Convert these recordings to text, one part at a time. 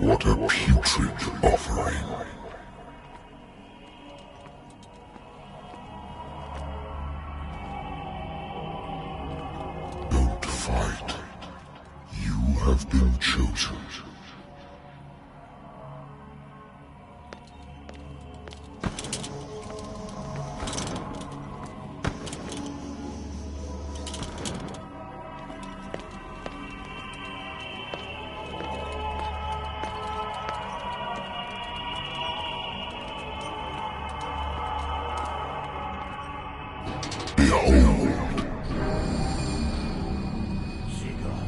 What a putrid offering. Don't fight. You have been chosen.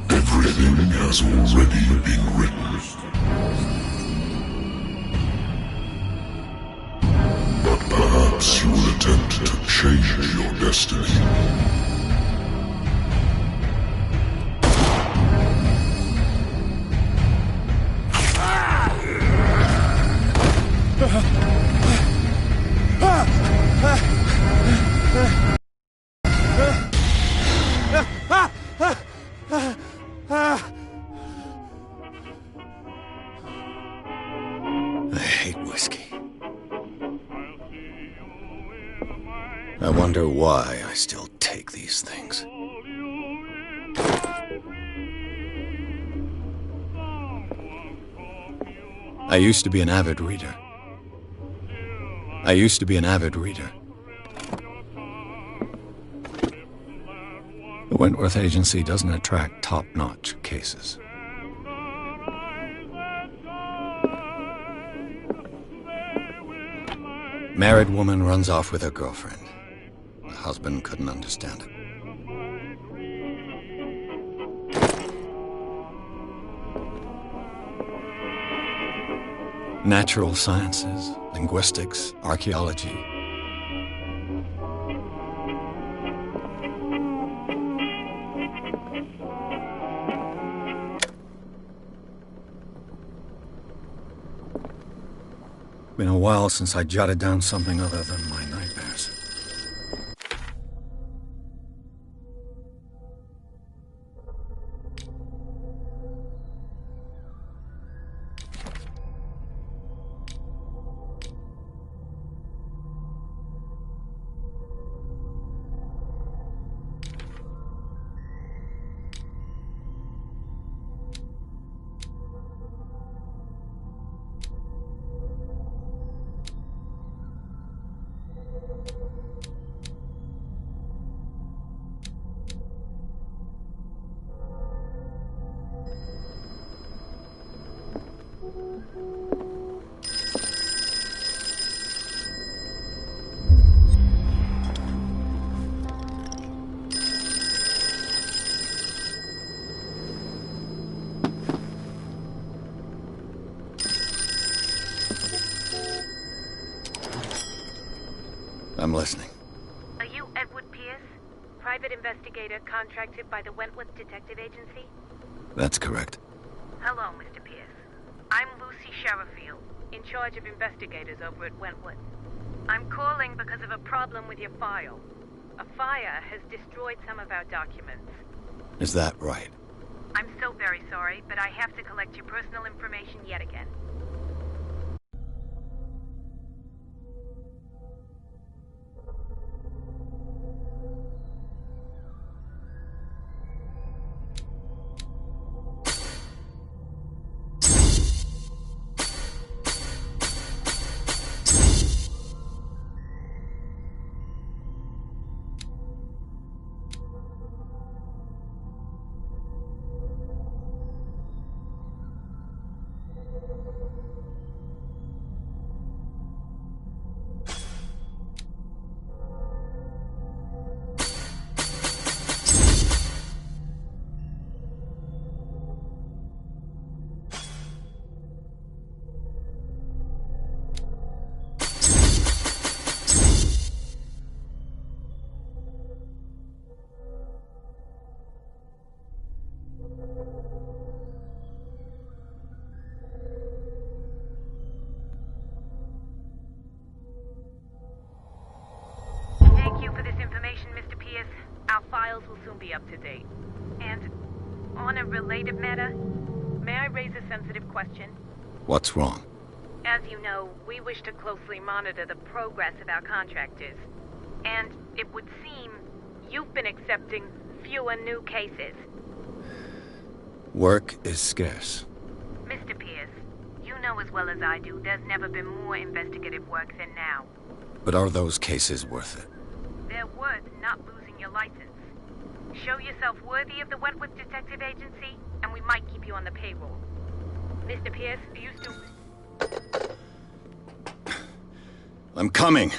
Everything has already been written. But perhaps you will attempt to change your destiny. I hate whiskey. I wonder why I still take these things. I used to be an avid reader. The Wentworth Agency doesn't attract top-notch cases. Married woman runs off with her girlfriend. The husband couldn't understand it. Natural sciences, linguistics, archaeology. Been a while since I jotted down something other than my nightmares. I'm listening. Are you Edward Pierce, private investigator contracted by the Wentworth Detective Agency? That's correct. Hello, Mr. Pierce. I'm Lucy Sherifield, in charge of investigators over at Wentworth. I'm calling because of a problem with your file. A fire has destroyed some of our documents. Is that right? I'm so very sorry, but I have to collect your personal information yet again. Thank you for this information, Mr. Pierce. Our files will soon be up to date. And on a related matter, may I raise a sensitive question? What's wrong? As you know, we wish to closely monitor the progress of our contractors. And it would seem you've been accepting fewer new cases. Work is scarce. Mr. Pierce, you know as well as I do there's never been more investigative work than now. But are those cases worth it? They're worth not losing your license. Show yourself worthy of the Wentworth Detective Agency, and we might keep you on the payroll. Mr. Pierce, do you still... I'm coming!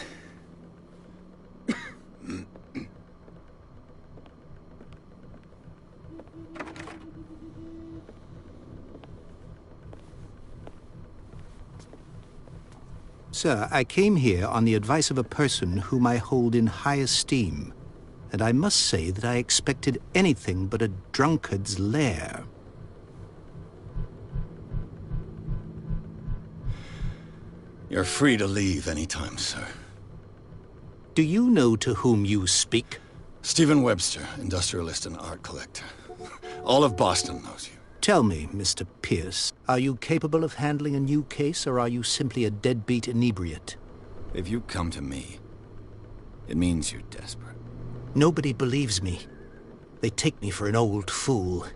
Sir, I came here on the advice of a person whom I hold in high esteem, and I must say that I expected anything but a drunkard's lair. You're free to leave anytime, sir. Do you know to whom you speak? Stephen Webster, industrialist and art collector. All of Boston knows you. Tell me, Mr. Pierce, are you capable of handling a new case, or are you simply a deadbeat inebriate? If you come to me, it means you're desperate. Nobody believes me. They take me for an old fool.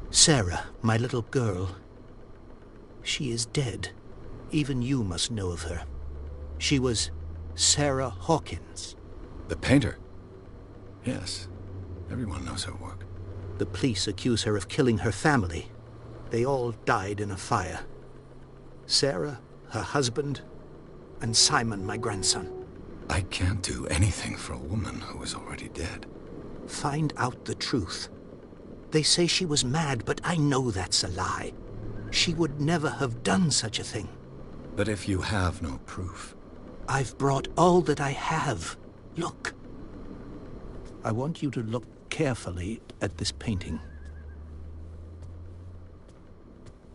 Sarah, my little girl, she is dead. Even you must know of her. She was Sarah Hawkins. The painter? Yes. Everyone knows her work. The police accuse her of killing her family. They all died in a fire. Sarah, her husband, and Simon, my grandson. I can't do anything for a woman who is already dead. Find out the truth. They say she was mad, but I know that's a lie. She would never have done such a thing. But if you have no proof... I've brought all that I have. Look. I want you to look carefully at this painting.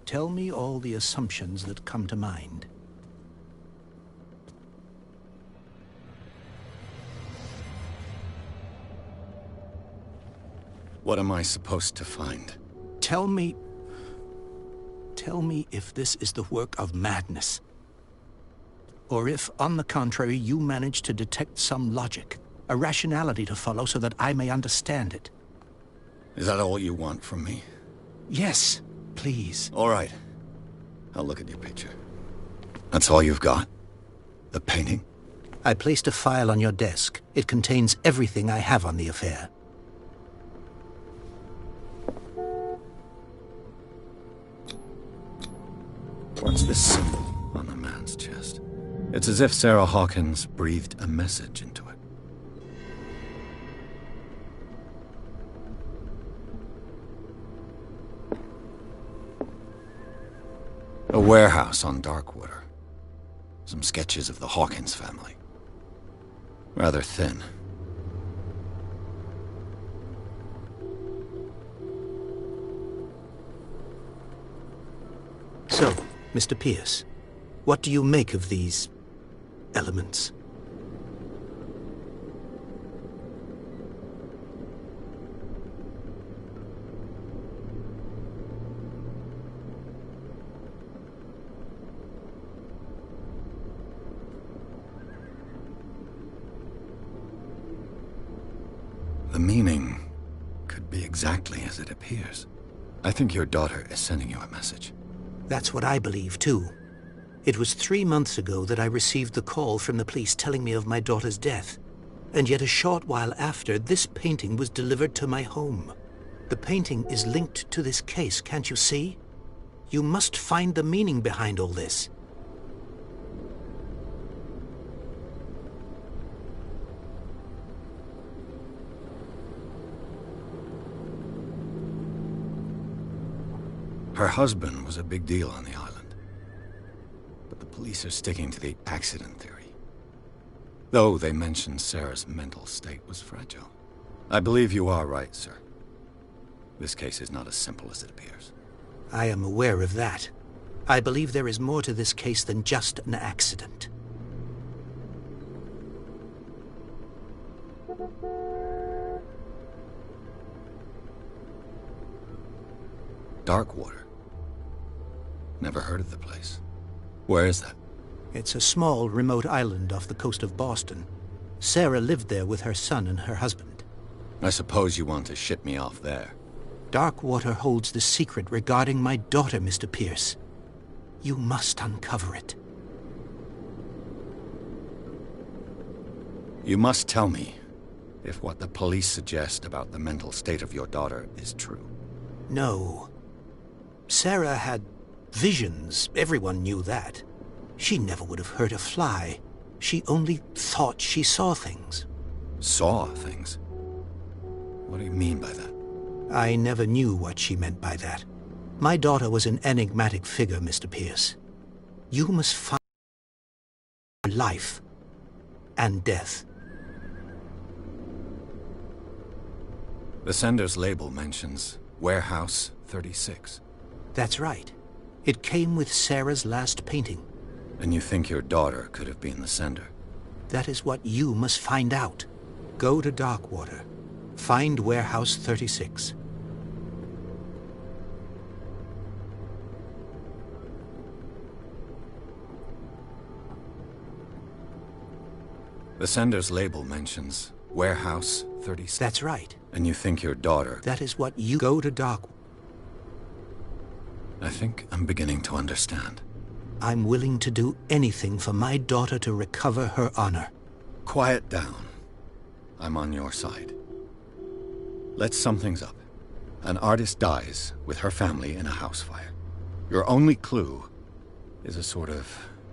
Tell me all the assumptions that come to mind. What am I supposed to find? Tell me if this is the work of madness. Or if, on the contrary, you manage to detect some logic, a rationality to follow so that I may understand it. Is that all you want from me? Yes, please. All right. I'll look at your picture. That's all you've got? The painting? I placed a file on your desk. It contains everything I have on the affair. What's this symbol on the man's chest? It's as if Sarah Hawkins breathed a message into it. A warehouse on Darkwater. Some sketches of the Hawkins family. Rather thin. So, Mr. Pierce, what do you make of these elements? The meaning could be exactly as it appears. I think your daughter is sending you a message. That's what I believe, too. It was 3 months ago that I received the call from the police telling me of my daughter's death. And yet a short while after, this painting was delivered to my home. The painting is linked to this case, can't you see? You must find the meaning behind all this. Her husband was a big deal on the island. But the police are sticking to the accident theory. Though they mentioned Sarah's mental state was fragile. I believe you are right, sir. This case is not as simple as it appears. I am aware of that. I believe there is more to this case than just an accident. Darkwater. Never heard of the place. Where is that? It's a small, remote island off the coast of Boston. Sarah lived there with her son and her husband. I suppose you want to ship me off there. Darkwater holds the secret regarding my daughter, Mr. Pierce. You must uncover it. You must tell me if what the police suggest about the mental state of your daughter is true. No. Sarah had visions. Everyone knew that. She never would have hurt a fly. She only thought she saw things. Saw things? What do you mean by that? I never knew what she meant by that. My daughter was an enigmatic figure, Mr. Pierce. You must find life and death. The sender's label mentions Warehouse 36. That's right. It came with Sarah's last painting. And you think your daughter could have been the sender? That is what you must find out. Go to Darkwater. Find Warehouse 36. The sender's label mentions Warehouse 36. That's right. And you think your daughter... That is what you... Go to Dark... I think I'm beginning to understand. I'm willing to do anything for my daughter to recover her honor. Quiet down. I'm on your side. Let's sum things up. An artist dies with her family in a house fire. Your only clue is a sort of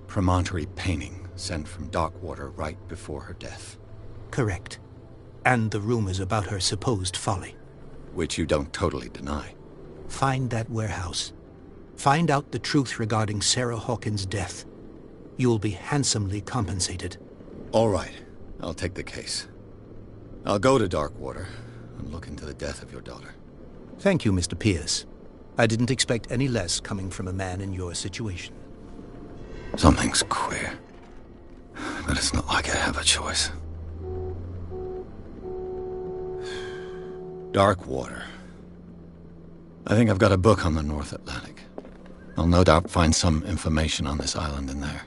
promontory painting sent from Darkwater right before her death. Correct. And the rumors about her supposed folly. Which you don't totally deny. Find that warehouse. Find out the truth regarding Sarah Hawkins' death. You'll be handsomely compensated. All right. I'll take the case. I'll go to Darkwater and look into the death of your daughter. Thank you, Mr. Pierce. I didn't expect any less coming from a man in your situation. Something's queer. But it's not like I have a choice. Darkwater. I think I've got a book on the North Atlantic. I'll no doubt find some information on this island in there.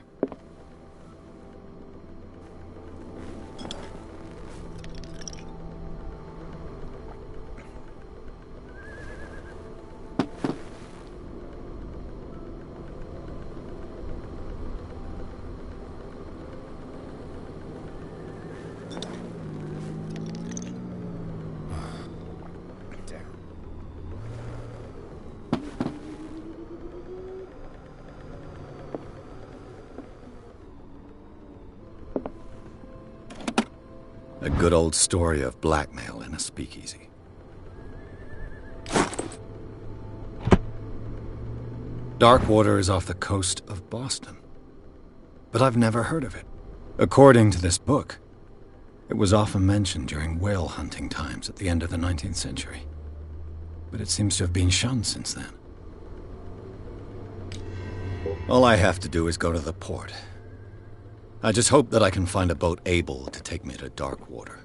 A good old story of blackmail in a speakeasy. Darkwater is off the coast of Boston. But I've never heard of it. According to this book, it was often mentioned during whale hunting times at the end of the 19th century. But it seems to have been shunned since then. All I have to do is go to the port. I just hope that I can find a boat able to take me to Darkwater.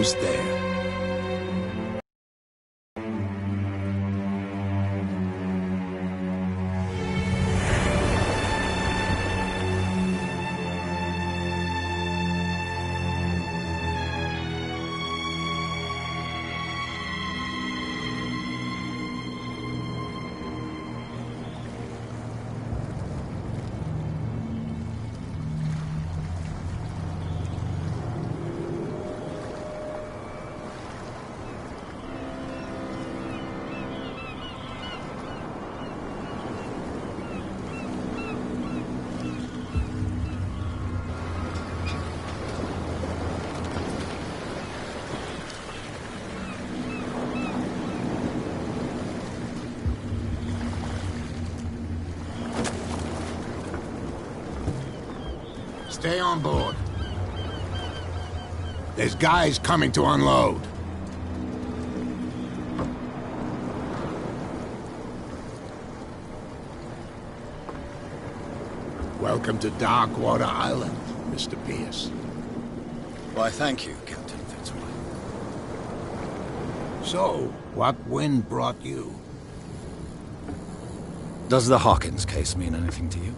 almost there. Stay on board. There's guys coming to unload. Welcome to Darkwater Island, Mr. Pierce. Why, thank you, Captain Fitzroy. So, what wind brought you? Does the Hawkins case mean anything to you?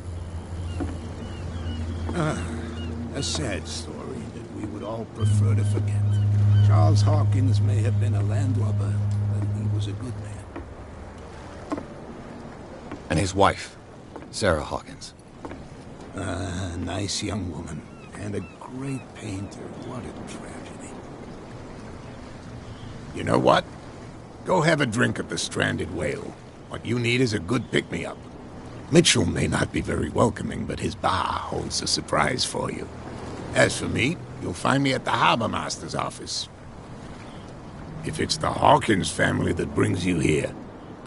A sad story that we would all prefer to forget. Charles Hawkins may have been a landlubber, but he was a good man. And his wife, Sarah Hawkins. A nice young woman, and a great painter. What a tragedy. You know what? Go have a drink at the Stranded Whale. What you need is a good pick-me-up. Mitchell may not be very welcoming, but his bar holds a surprise for you. As for me, you'll find me at the Harbor Master's office. If it's the Hawkins family that brings you here,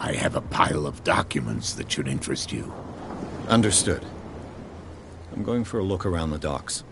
I have a pile of documents that should interest you. Understood. I'm going for a look around the docks.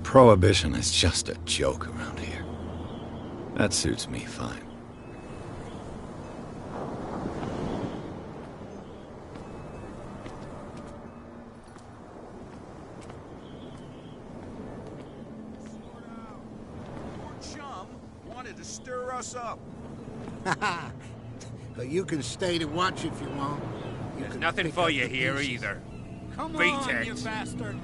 Prohibition is just a joke around here. That suits me fine. Chum wanted to stir us up. But you can stay to watch if you want. There's nothing for you here either. Come Beat on, it. you bastard!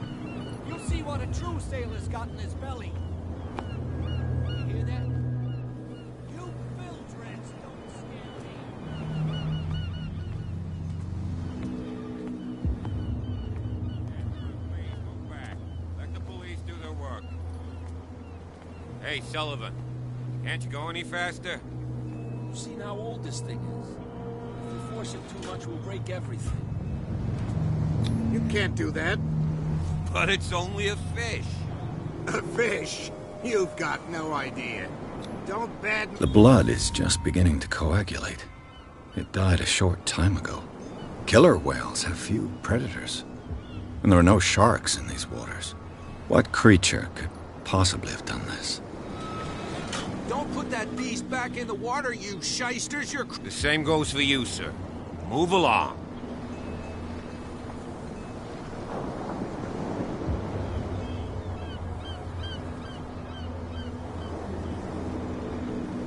You'll see what a true sailor's got in his belly. You hear that? You Bildreds don't scare Please move back. Let the police do their work. Hey, Sullivan. Can't you go any faster? You've seen how old this thing is. If we force it too much, we'll break everything. You can't do that. But it's only a fish. A fish? You've got no idea. Don't bad... The blood is just beginning to coagulate. It died a short time ago. Killer whales have few predators. And there are no sharks in these waters. What creature could possibly have done this? Don't put that beast back in the water, you shysters. The same goes for you, sir. Move along.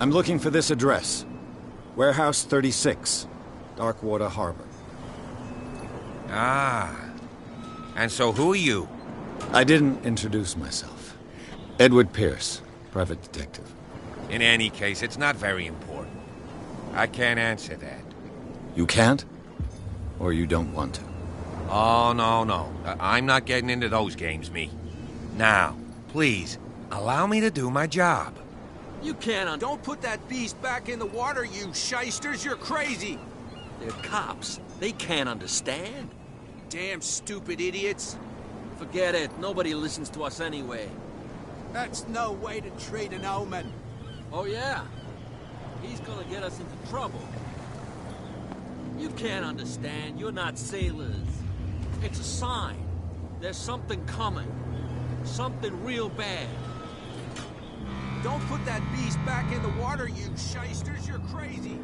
I'm looking for this address. Warehouse 36, Darkwater Harbor. Ah. And so who are you? I didn't introduce myself. Edward Pierce, private detective. In any case, it's not very important. I can't answer that. You can't? Or you don't want to? Oh, no. I'm not getting into those games, me. Now, please, allow me to do my job. You can't. Don't put that beast back in the water, you shysters. You're crazy. They're cops. They can't understand. Damn stupid idiots. Forget it. Nobody listens to us anyway. That's no way to treat an omen. Oh, yeah? He's gonna get us into trouble. You can't understand. You're not sailors. It's a sign. There's something coming. Something real bad. Don't put that beast back in the water, you shysters. You're crazy.